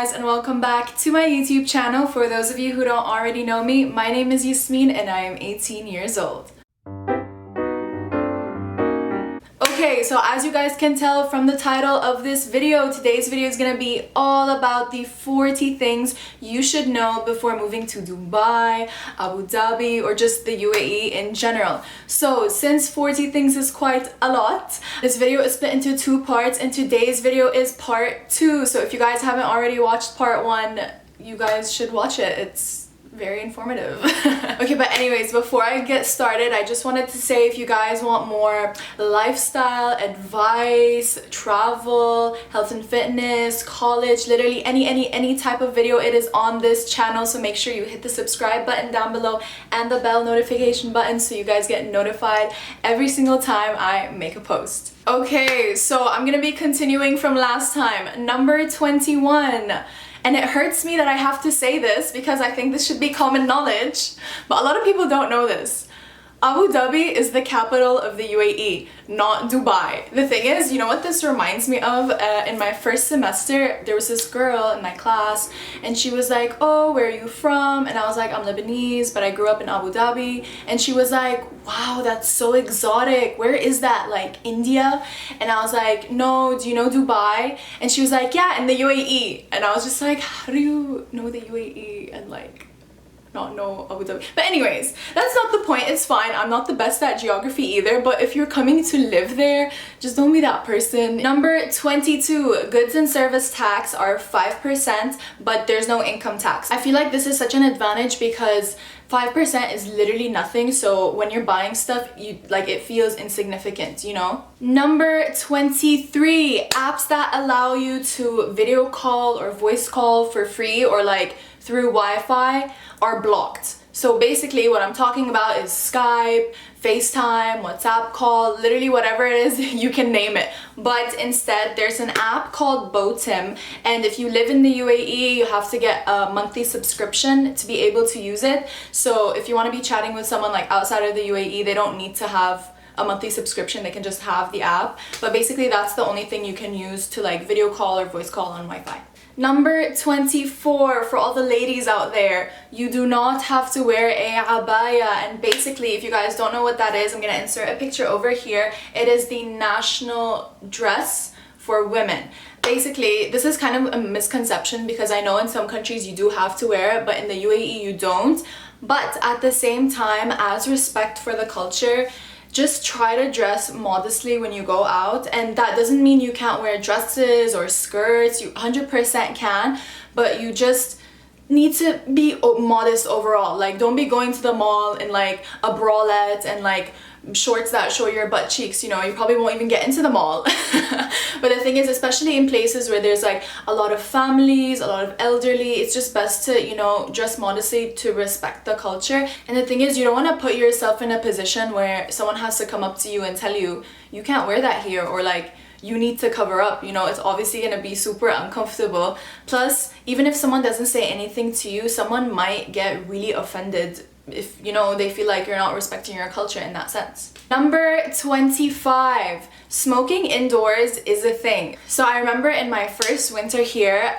guys, and welcome back to my YouTube channel. For those of you who don't already know me, my name is Yasmeen and I am 18 years old. Okay, so as you guys can tell from the title of this video, today's video is going to be all about the 40 things you should know before moving to Dubai, Abu Dhabi, or just the UAE in general. So since 40 things is quite a lot, this video is split into two parts and today's video is part 2. So if you guys haven't already watched part 1, you guys should watch it. It's very informative. Okay, but anyways, before I get started, I just wanted to say if you guys want more lifestyle advice, travel, health and fitness, college, literally any type of video, it is on this channel. So make sure you hit the subscribe button down below and the bell notification button so you guys get notified every single time I make a post. Okay, so I'm gonna be continuing from last time. Number 21. And it hurts me that I have to say this because I think this should be common knowledge, but a lot of people don't know this. Abu Dhabi is the capital of the UAE, not Dubai. The thing is, you know what this reminds me of? In my first semester, there was this girl in my class and she was like, oh, where are you from? And I was like, I'm Lebanese, but I grew up in Abu Dhabi. And she was like, wow, that's so exotic. Where is that? Like India? And I was like, no, do you know Dubai? And she was like, yeah, in the UAE. And I was just like, how do you know the UAE and like not know Abu Dhabi? But anyways, that's not the point. It's fine. I'm not the best at geography either, but if you're coming to live there, just don't be that person. Number 22, goods and service tax are 5%, but there's no income tax. I feel like this is such an advantage because 5% is literally nothing, so when you're buying stuff, it feels insignificant, you know? Number 23, apps that allow you to video call or voice call for free or like through Wi-Fi are blocked. So basically what I'm talking about is Skype, FaceTime, WhatsApp call, literally whatever it is, you can name it. But instead, there's an app called Botim, and if you live in the UAE, you have to get a monthly subscription to be able to use it. So if you want to be chatting with someone like outside of the UAE, they don't need to have a monthly subscription, they can just have the app. But basically that's the only thing you can use to like video call or voice call on Wi-Fi. Number 24, for all the ladies out there, you do not have to wear a abaya. And basically, if you guys don't know what that is, I'm gonna insert a picture over here. It is the national dress for women. Basically, this is kind of a misconception because I know in some countries you do have to wear it, but in the UAE you don't. But at the same time, as respect for the culture, just try to dress modestly when you go out, and that doesn't mean you can't wear dresses or skirts. You 100% can, but you just need to be modest overall. Like, don't be going to the mall in like a bralette and like shorts that show your butt cheeks, you know, you probably won't even get into the mall. But the thing is, especially in places where there's like a lot of families, a lot of elderly, it's just best to, you know, dress modestly to respect the culture. And the thing is, you don't want to put yourself in a position where someone has to come up to you and tell you, you can't wear that here, or like, you need to cover up, you know, it's obviously gonna be super uncomfortable. Plus, even if someone doesn't say anything to you, someone might get really offended if, you know, they feel like you're not respecting your culture in that sense. Number 25, smoking indoors is a thing. So I remember in my first winter here,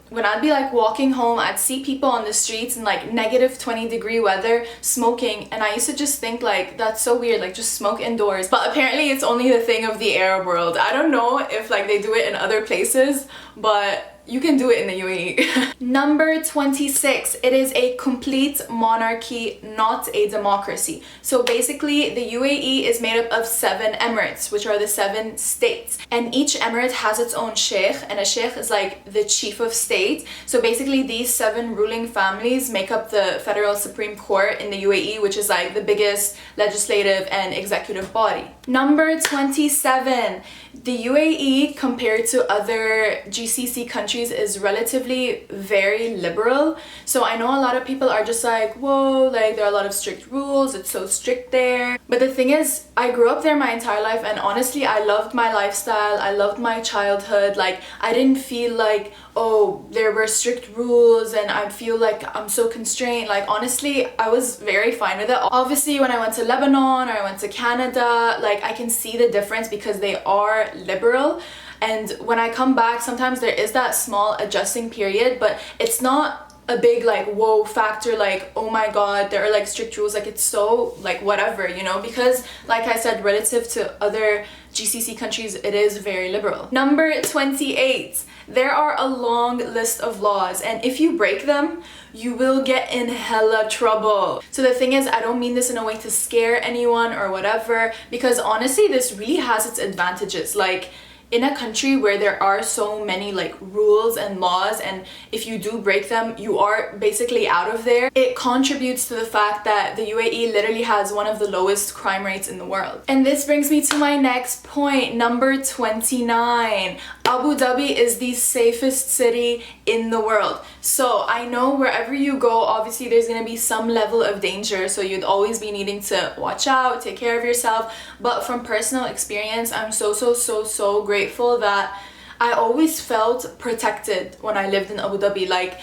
when I'd be like walking home, I'd see people on the streets in like negative 20-degree weather smoking, and I used to just think like, that's so weird, like just smoke indoors. But apparently it's only the thing of the Arab world. I don't know if like they do it in other places, but you can do it in the UAE. Number 26, it is a complete monarchy, not a democracy. So basically, the UAE is made up of 7 emirates, which are the 7 states. And each emirate has its own sheikh, and a sheikh is like the chief of state. So basically, these 7 ruling families make up the Federal Supreme Court in the UAE, which is like the biggest legislative and executive body. Number 27, the UAE compared to other GCC countries is relatively very liberal. So I know a lot of people are just like, whoa, like there are a lot of strict rules, it's so strict there. But the thing is, I grew up there my entire life, and honestly I loved my lifestyle, I loved my childhood. Like, I didn't feel like, oh, there were strict rules and I feel like I'm so constrained. Like, honestly, I was very fine with it. Obviously, when I went to Lebanon or I went to Canada, like I can see the difference because they are liberal. And when I come back, sometimes there is that small adjusting period, but it's not a big like whoa factor, like oh my god there are like strict rules, like it's so like whatever, you know, because like I said, relative to other GCC countries it is very liberal. Number 28, there are a long list of laws, and if you break them you will get in hella trouble. So the thing is, I don't mean this in a way to scare anyone or whatever, because honestly this really has its advantages. Like in a country where there are so many like rules and laws, and if you do break them you are basically out of there, it contributes to the fact that the UAE literally has one of the lowest crime rates in the world. And this brings me to my next point, number 29. Abu Dhabi is the safest city in the world. So I know wherever you go, obviously there's gonna be some level of danger, so you'd always be needing to watch out, take care of yourself. But from personal experience, I'm so grateful that I always felt protected when I lived in Abu Dhabi. Like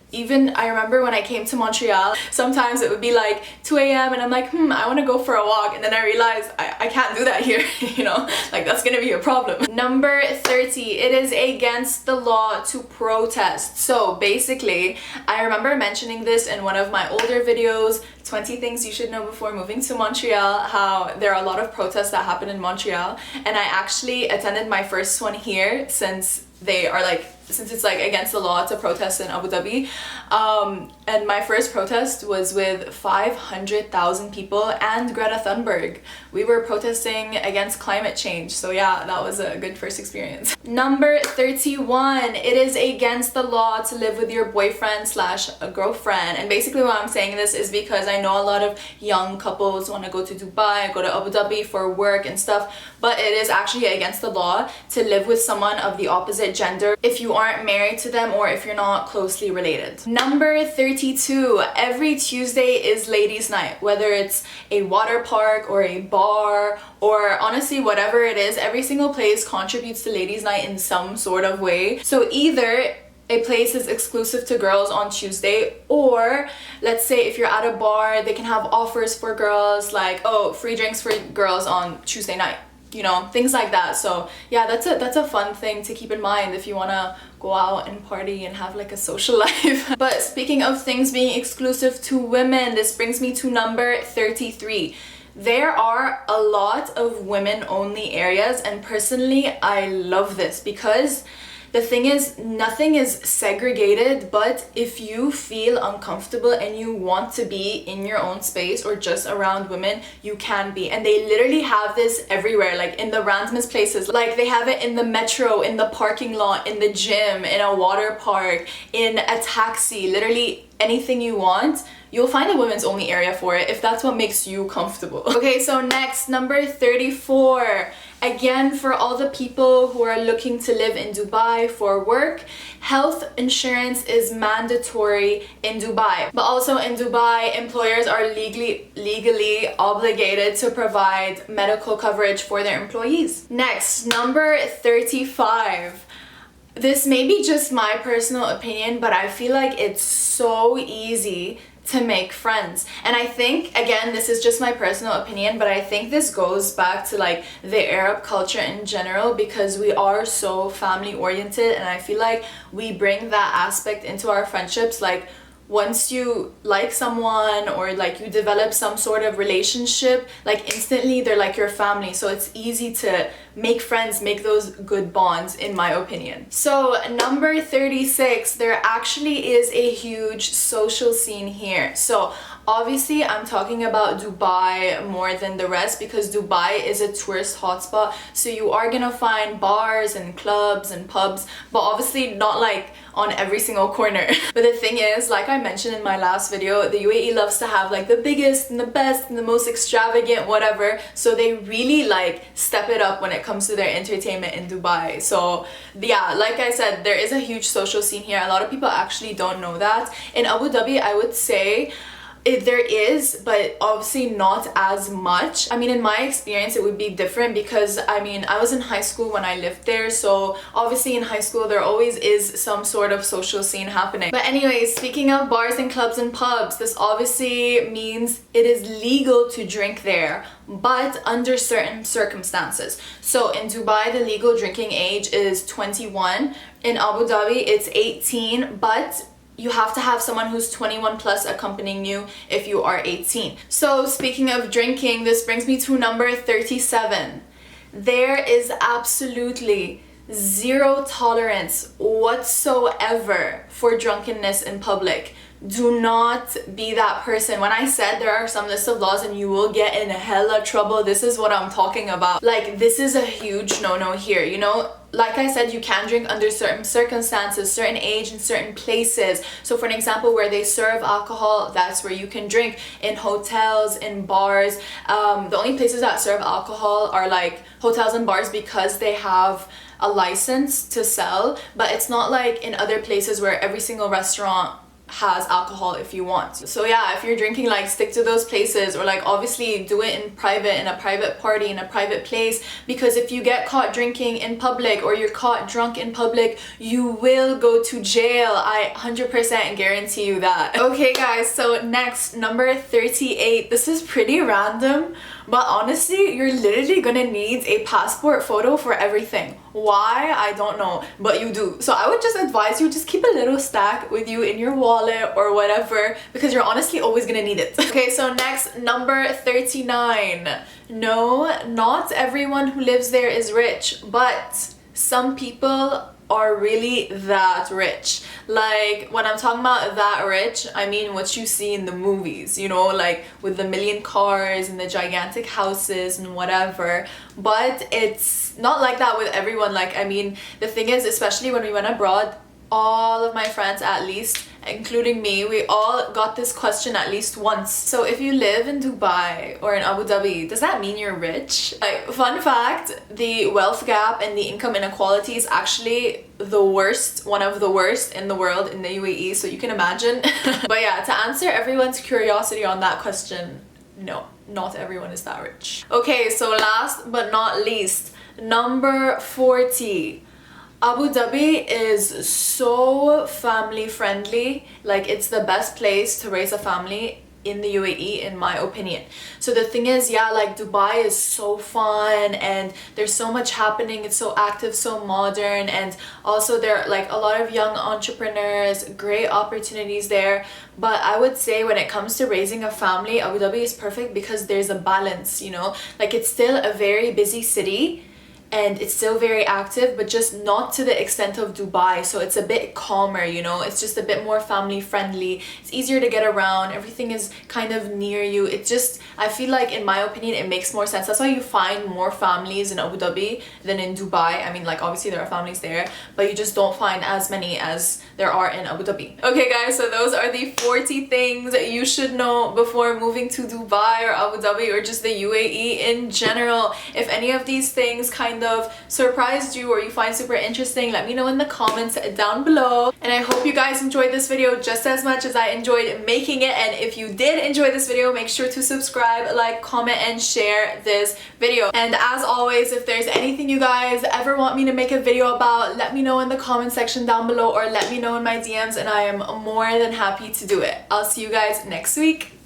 even I remember when I came to Montreal, sometimes it would be like 2 a.m. and I'm like, I want to go for a walk, and then I realized I can't do that here, you know, like that's gonna be a problem. Number 30, it is against the law to protest. So basically, I remember mentioning this in one of my older videos, 20 things you should know before moving to Montreal, how there are a lot of protests that happen in Montreal, and I actually attended my first one here since it's like against the law to protest in Abu Dhabi. And my first protest was with 500,000 people and Greta Thunberg. We were protesting against climate change, so yeah, that was a good first experience. Number 31, it is against the law to live with your boyfriend slash a girlfriend. And basically why I'm saying this is because I know a lot of young couples want to go to Dubai, go to Abu Dhabi for work and stuff, but it is actually against the law to live with someone of the opposite gender if you aren't married to them or if you're not closely related. Number 32, every Tuesday is ladies' night, whether it's a water park or a bar or honestly whatever it is, every single place contributes to ladies' night in some sort of way. So either a place is exclusive to girls on Tuesday, or let's say if you're at a bar, they can have offers for girls, like oh, free drinks for girls on Tuesday night, you know, things like that. So yeah, that's a fun thing to keep in mind if you want to go out and party and have like a social life. But speaking of things being exclusive to women, this brings me to number 33. There are a lot of women only areas, and personally I love this because the thing is, nothing is segregated, but if you feel uncomfortable and you want to be in your own space or just around women, you can be. And they literally have this everywhere, like in the randomest places. Like they have it in the metro, in the parking lot, in the gym, in a water park, in a taxi, literally anything you want. You'll find a women's only area for it if that's what makes you comfortable. Okay, so next, number 34. Again, for all the people who are looking to live in Dubai for work, health insurance is mandatory in Dubai. But also in Dubai, employers are legally obligated to provide medical coverage for their employees. Next, number 35. This may be just my personal opinion, but I feel like it's so easy to make friends. And I think, again, this is just my personal opinion, but I think this goes back to like the Arab culture in general, because we are so family oriented, and I feel like we bring that aspect into our friendships. Like once you like someone or like you develop some sort of relationship, like instantly they're like your family, so it's easy to make friends, make those good bonds, in my opinion. So number 36, there actually is a huge social scene here. So obviously I'm talking about Dubai more than the rest because Dubai is a tourist hotspot, so you are gonna find bars and clubs and pubs, but obviously not like on every single corner. But the thing is, like I mentioned in my last video, the UAE loves to have like the biggest and the best and the most extravagant whatever, so they really like step it up when it comes to their entertainment in Dubai. So yeah, like I said, there is a huge social scene here. A lot of people actually don't know that. In Abu Dhabi, I would say There is, but obviously not as much. I mean, in my experience, it would be different because I mean, I was in high school when I lived there, so obviously in high school there always is some sort of social scene happening. But anyways, speaking of bars and clubs and pubs, this obviously means it is legal to drink there, but under certain circumstances. So in Dubai, the legal drinking age is 21. In Abu Dhabi, it's 18, but you have to have someone who's 21 plus accompanying you if you are 18. So speaking of drinking, this brings me to number 37. There is absolutely zero tolerance whatsoever for drunkenness in public. Do not be that person. When I said there are some list of laws and you will get in hella trouble, this is what I'm talking about. Like, this is a huge no-no here, you know? Like I said, you can drink under certain circumstances, certain age, and certain places. So for an example, where they serve alcohol, that's where you can drink. In hotels, in bars. The only places that serve alcohol are like hotels and bars because they have a license to sell, but it's not like in other places where every single restaurant has alcohol if you want. So yeah, if you're drinking, like, stick to those places, or like obviously do it in private, in a private party, in a private place, because if you get caught drinking in public or you're caught drunk in public, you will go to jail. I 100% guarantee you that. Okay guys, so next, number 38. This is pretty random, but honestly, you're literally gonna need a passport photo for everything. Why? I don't know, but you do. So I would just advise you, just keep a little stack with you in your wallet or whatever, because you're honestly always gonna need it. Okay, so next, number 39. No, not everyone who lives there is rich, but some people are really that rich. Like, when I'm talking about that rich, I mean what you see in the movies, you know, like with the million cars and the gigantic houses and whatever. But it's not like that with everyone. Like, I mean, the thing is, especially when we went abroad, all of my friends, at least including me, we all got this question at least once. So if you live in Dubai or in Abu Dhabi, does that mean you're rich? Like, fun fact, the wealth gap and the income inequality is actually the worst, one of the worst in the world, in the UAE, so you can imagine. But yeah, to answer everyone's curiosity on that question, no, not everyone is that rich. Okay, so last but not least, number 40. Abu Dhabi is so family friendly. Like, it's the best place to raise a family in the UAE, in my opinion. So the thing is, yeah, like, Dubai is so fun and there's so much happening. It's so active, so modern, and also there are like a lot of young entrepreneurs, great opportunities there. But I would say when it comes to raising a family, Abu Dhabi is perfect because there's a balance, you know? Like, it's still a very busy city and it's still very active, but just not to the extent of Dubai. So it's a bit calmer, you know, it's just a bit more family friendly, it's easier to get around, everything is kind of near you. It just, I feel like, in my opinion, it makes more sense. That's why you find more families in Abu Dhabi than in Dubai. I mean, like, obviously there are families there, but you just don't find as many as there are in Abu Dhabi. Okay guys, so those are the 40 things that you should know before moving to Dubai or Abu Dhabi or just the UAE in general. If any of these things kind of surprised you or you find super interesting, let me know in the comments down below. And I hope you guys enjoyed this video just as much as I enjoyed making it. And if you did enjoy this video, make sure to subscribe, like, comment, and share this video. And as always, if there's anything you guys ever want me to make a video about, let me know in the comment section down below, or let me know in my DMs, and I am more than happy to do it. I'll see you guys next week.